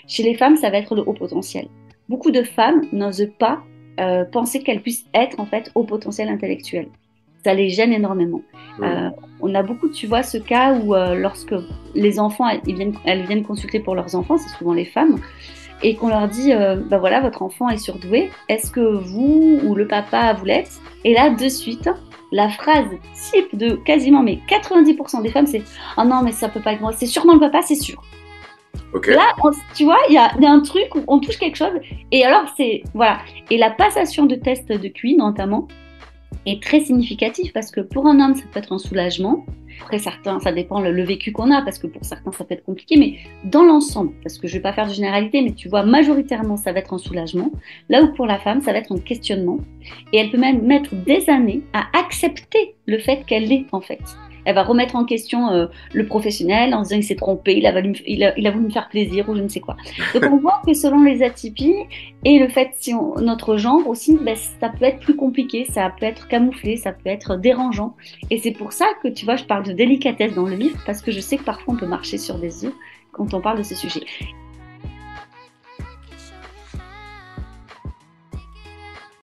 Chez les femmes, ça va être le haut potentiel. Beaucoup de femmes n'osent pas penser qu'elles puissent être en fait haut potentiel intellectuel. Ça les gêne énormément. Hmm. Euh, on a beaucoup, tu vois, ce cas où lorsque les enfants, elles viennent consulter pour leurs enfants, c'est souvent les femmes, et qu'on leur dit, bah voilà, votre enfant est surdoué, est-ce que vous ou le papa vous l'êtes? Et là, de suite, la phrase type de quasiment mais 90% des femmes, c'est oh non, mais ça peut pas être moi, c'est sûrement le papa, c'est sûr. Ok. Là, tu vois, il y a un truc où on touche quelque chose, et alors c'est, voilà. Et la passation de tests de QI, notamment, est très significatif parce que pour un homme, ça peut être un soulagement. Après, certains, ça dépend le vécu qu'on a, parce que pour certains, ça peut être compliqué, mais dans l'ensemble, parce que je ne vais pas faire de généralité, mais tu vois, majoritairement, ça va être un soulagement. Là où pour la femme, ça va être un questionnement. Et elle peut même mettre des années à accepter le fait qu'elle l'est, en fait. Elle va remettre en question le professionnel en disant qu'il s'est trompé, il a voulu me faire plaisir ou je ne sais quoi. Donc on voit que selon les atypies, et le fait, si notre genre aussi, ben, ça peut être plus compliqué, ça peut être camouflé, ça peut être dérangeant. Et c'est pour ça que, tu vois, je parle de délicatesse dans le livre, parce que je sais que parfois on peut marcher sur des œufs quand on parle de ce sujet.